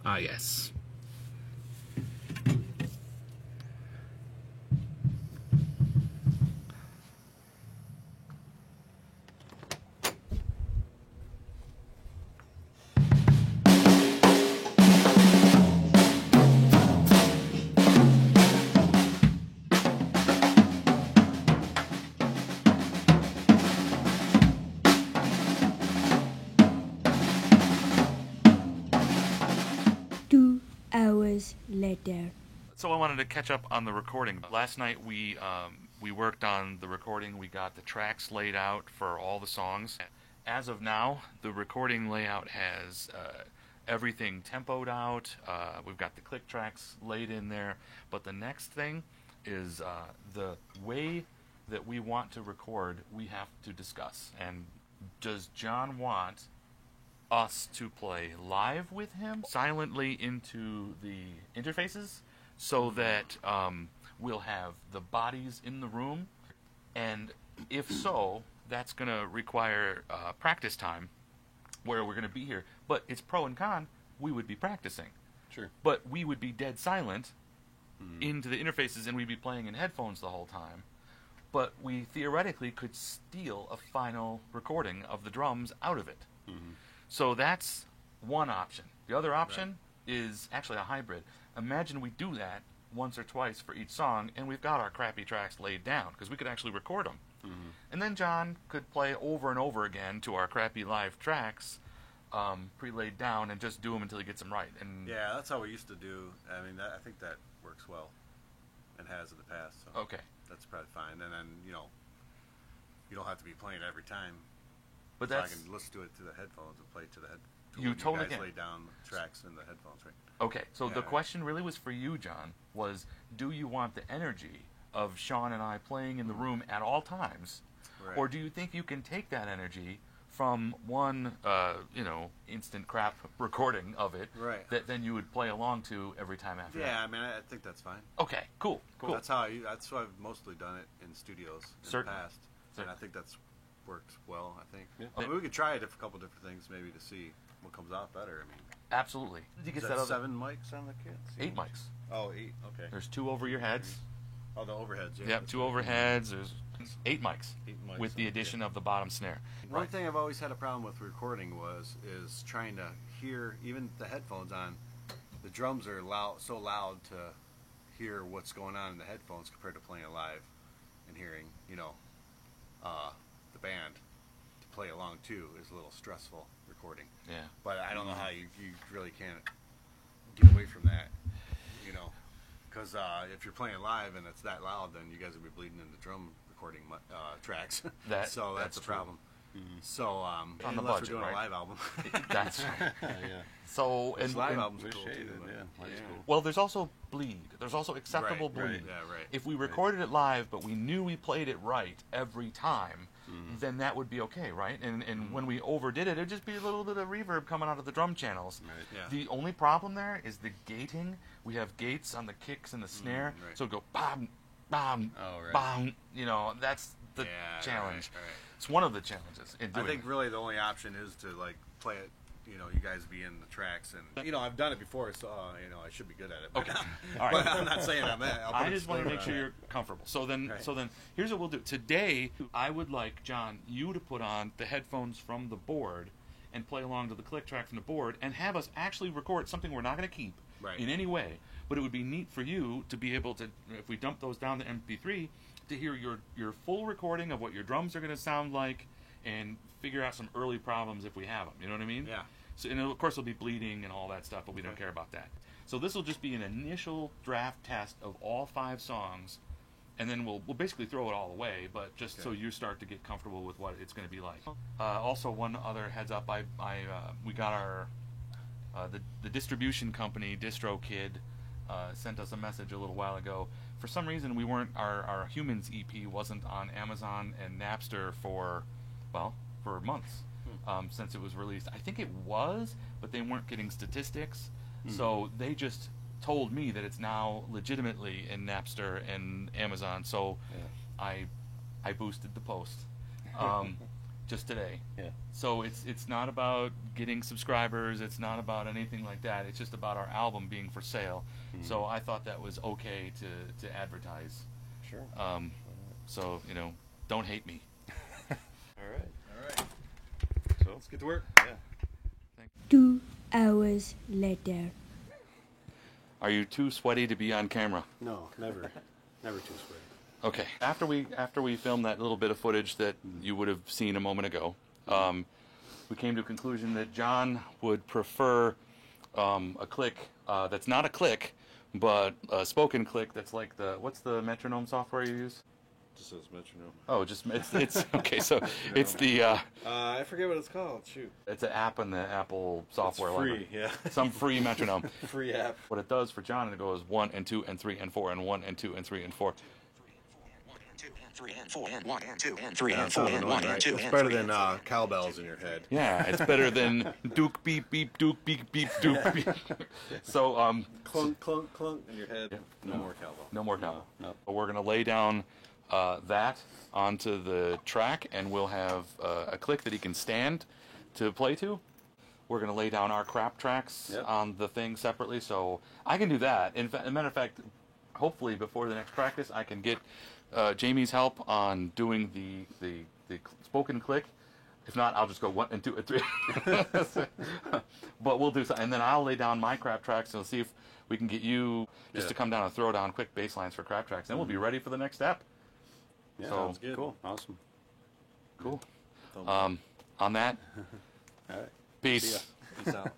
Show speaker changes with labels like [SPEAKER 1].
[SPEAKER 1] Ah, yes.
[SPEAKER 2] Hours later.
[SPEAKER 1] So I wanted to catch up on the recording. Last night we worked on the recording. We got the tracks laid out for all the songs. As of now, the recording layout has everything tempoed out. We've got the click tracks laid in there. But the next thing is the way that we want to record. We have to discuss. And does John want us to play live with him silently into the interfaces so that we'll have the bodies in the room? And if so, that's going to require practice time where we're going to be here. But it's pro and con. We would be practicing.
[SPEAKER 3] Sure.
[SPEAKER 1] But we would be dead silent into the interfaces, and we'd be playing in headphones the whole time. But we theoretically could steal a final recording of the drums out of it.
[SPEAKER 3] Mm-hmm.
[SPEAKER 1] So that's one option. The other option is actually a hybrid. Imagine we do that once or twice for each song, and we've got our crappy tracks laid down, because we could actually record them.
[SPEAKER 3] Mm-hmm.
[SPEAKER 1] And then John could play over and over again to our crappy live tracks, pre-laid down, and just do them until he gets them right. And
[SPEAKER 3] yeah, that's how we used to do. I mean, I think that works well, and has in the past. So
[SPEAKER 1] okay.
[SPEAKER 3] That's probably fine. And then, you don't have to be playing it every time.
[SPEAKER 1] But
[SPEAKER 3] so
[SPEAKER 1] that's,
[SPEAKER 3] I can listen to it to the headphones and play it to the headphones.
[SPEAKER 1] You totally
[SPEAKER 3] guys
[SPEAKER 1] can.
[SPEAKER 3] lay down tracks in the headphones, right?
[SPEAKER 1] Okay, so
[SPEAKER 3] Yeah,
[SPEAKER 1] the
[SPEAKER 3] right.
[SPEAKER 1] question really was for you, John, was do you want the energy of Sean and I playing in the room at all times?
[SPEAKER 3] Right.
[SPEAKER 1] Or do you think you can take that energy from one, instant crap recording of it
[SPEAKER 3] Right.
[SPEAKER 1] that then you would play along to every time after
[SPEAKER 3] Yeah,
[SPEAKER 1] that?
[SPEAKER 3] I mean, I think that's fine.
[SPEAKER 1] Okay, cool.
[SPEAKER 3] That's how that's how I've mostly done it in studios in
[SPEAKER 1] Certainly.
[SPEAKER 3] the past, and I
[SPEAKER 1] Certainly.
[SPEAKER 3] think that's worked well. I think.
[SPEAKER 4] Yeah.
[SPEAKER 3] I mean, we could try a couple different things maybe to see what comes out better. I mean,
[SPEAKER 1] Absolutely. Did you
[SPEAKER 3] is
[SPEAKER 1] get
[SPEAKER 3] that
[SPEAKER 1] that other-
[SPEAKER 3] 7 mics on the kit?
[SPEAKER 1] 8 mics.
[SPEAKER 3] Oh, 8. Okay.
[SPEAKER 1] There's 2 over your heads.
[SPEAKER 3] Oh, the overheads. Yeah.
[SPEAKER 1] Yep, 2 overheads. There's 8 mics.
[SPEAKER 3] 8 mics
[SPEAKER 1] with the
[SPEAKER 3] on
[SPEAKER 1] addition
[SPEAKER 3] kit.
[SPEAKER 1] of the bottom snare.
[SPEAKER 3] One thing I've always had a problem with recording is trying to hear, even the headphones on, the drums are so loud to hear what's going on in the headphones compared to playing it live and hearing, the band to play along too is a little stressful recording.
[SPEAKER 1] Yeah.
[SPEAKER 3] But I don't know how you really can't get away from that, because if you're playing live and it's that loud, then you guys will be bleeding in the drum recording tracks.
[SPEAKER 1] That's
[SPEAKER 3] a
[SPEAKER 1] true.
[SPEAKER 3] problem.
[SPEAKER 4] Mm-hmm.
[SPEAKER 3] So
[SPEAKER 1] On the
[SPEAKER 3] unless
[SPEAKER 1] budget,
[SPEAKER 3] we're doing
[SPEAKER 1] right?
[SPEAKER 3] a live album.
[SPEAKER 1] That's right.
[SPEAKER 4] yeah.
[SPEAKER 1] So,
[SPEAKER 3] This live album's
[SPEAKER 4] Wish
[SPEAKER 3] cool
[SPEAKER 4] they
[SPEAKER 3] too.
[SPEAKER 4] did,
[SPEAKER 3] but-
[SPEAKER 4] yeah. That's cool.
[SPEAKER 1] well, there's also bleed. There's also acceptable
[SPEAKER 3] Right,
[SPEAKER 1] bleed.
[SPEAKER 3] right, yeah, right.
[SPEAKER 1] If we recorded it live, but we knew we played it right every time,
[SPEAKER 3] Mm-hmm.
[SPEAKER 1] then that would be okay, right? And when we overdid it, it'd just be a little bit of reverb coming out of the drum channels.
[SPEAKER 4] Right.
[SPEAKER 3] Yeah.
[SPEAKER 1] The only problem there is the gating. We have gates on the kicks and the snare,
[SPEAKER 3] right.
[SPEAKER 1] so it'd go bam, bam,
[SPEAKER 4] Oh, right.
[SPEAKER 1] bam. That's the
[SPEAKER 3] Yeah,
[SPEAKER 1] challenge.
[SPEAKER 3] right.
[SPEAKER 1] It's one of the challenges in
[SPEAKER 3] I
[SPEAKER 1] doing
[SPEAKER 3] think
[SPEAKER 1] it.
[SPEAKER 3] really the only option is to play it. You guys be in the tracks, and I've done it before, so I should be good at it. But,
[SPEAKER 1] Okay. All right.
[SPEAKER 3] but I'm not saying I'm at.
[SPEAKER 1] I just want to make sure you're comfortable. So then,
[SPEAKER 3] Right.
[SPEAKER 1] here's what we'll do. Today, I would like, John, you to put on the headphones from the board and play along to the click track from the board and have us actually record something we're not going to keep
[SPEAKER 3] Right.
[SPEAKER 1] in any way. But it would be neat for you to be able to, if we dump those down to MP3, to hear your full recording of what your drums are going to sound like and figure out some early problems if we have them. You know what I mean?
[SPEAKER 3] Yeah.
[SPEAKER 1] So, and of course, it'll be bleeding and all that stuff, but we don't
[SPEAKER 3] Okay.
[SPEAKER 1] care about that. So this will just be an initial draft test of all 5 songs, and then we'll basically throw it all away, but just so you start to get comfortable with what it's going to be like. Also, one other heads up, we got our the distribution company, DistroKid, sent us a message a little while ago. For some reason, we weren't our Humans EP wasn't on Amazon and Napster for months. Since it was released. I think it was, but they weren't getting statistics. So they just told me that it's now legitimately in Napster and Amazon. So I boosted the post. just today.
[SPEAKER 4] Yeah.
[SPEAKER 1] So it's not about getting subscribers. It's not about anything like that. It's just about our album being for sale.
[SPEAKER 4] Mm-hmm.
[SPEAKER 1] So I thought that was okay to advertise.
[SPEAKER 4] Sure.
[SPEAKER 1] So don't hate me.
[SPEAKER 4] All right.
[SPEAKER 3] All right.
[SPEAKER 4] So
[SPEAKER 3] Let's get to work.
[SPEAKER 4] yeah.
[SPEAKER 2] 2 hours later.
[SPEAKER 1] Are you too sweaty to be on camera?
[SPEAKER 4] No, never too sweaty.
[SPEAKER 1] Okay. After we filmed that little bit of footage that you would have seen a moment ago, we came to a conclusion that John would prefer a click that's not a click, but a spoken click that's like what's the metronome software you use?
[SPEAKER 4] Just says metronome.
[SPEAKER 1] Oh, just it's okay. So it's the
[SPEAKER 4] I forget what it's called. Shoot.
[SPEAKER 1] it's an app in the Apple software
[SPEAKER 4] It's free.
[SPEAKER 1] library.
[SPEAKER 4] Yeah.
[SPEAKER 1] Some free metronome.
[SPEAKER 4] Free app.
[SPEAKER 1] What it does for John, it goes 1 and 2 and 3 and 4 and 1 and 2 and 3 and 4.
[SPEAKER 5] 3 and 4 and 1 and 2 and 3
[SPEAKER 3] Yeah,
[SPEAKER 5] and 4
[SPEAKER 3] sounds
[SPEAKER 5] and
[SPEAKER 3] annoying,
[SPEAKER 5] 1 and
[SPEAKER 3] right?
[SPEAKER 5] 2
[SPEAKER 3] It's
[SPEAKER 5] and
[SPEAKER 3] better
[SPEAKER 5] 3
[SPEAKER 3] than cowbells in your head.
[SPEAKER 1] Yeah, it's better than Duke beep beep Duke beep beep Duke beep. So
[SPEAKER 4] Clunk, clunk, clunk in your head.
[SPEAKER 1] Yeah.
[SPEAKER 4] No more cowbell.
[SPEAKER 1] no more cowbell.
[SPEAKER 4] No.
[SPEAKER 1] But we're gonna lay down that onto the track, and we'll have a click that he can stand to play to. We're gonna lay down our crap tracks
[SPEAKER 4] Yep.
[SPEAKER 1] on the thing separately, so I can do that. As a matter of fact, hopefully before the next practice, I can get Jamie's help on doing the spoken click. If not, I'll just go 1 and 2 and 3. But we'll do something, and then I'll lay down my crap tracks, and we'll see if we can get you just
[SPEAKER 4] Yeah.
[SPEAKER 1] to come down and throw down quick bass lines for crap tracks. Then we'll be ready for the next step.
[SPEAKER 4] Yeah,
[SPEAKER 1] So-
[SPEAKER 4] sounds good. Cool. Awesome.
[SPEAKER 1] Cool.
[SPEAKER 4] Thumbs up.
[SPEAKER 1] On that,
[SPEAKER 4] All right.
[SPEAKER 1] peace.
[SPEAKER 4] Peace out.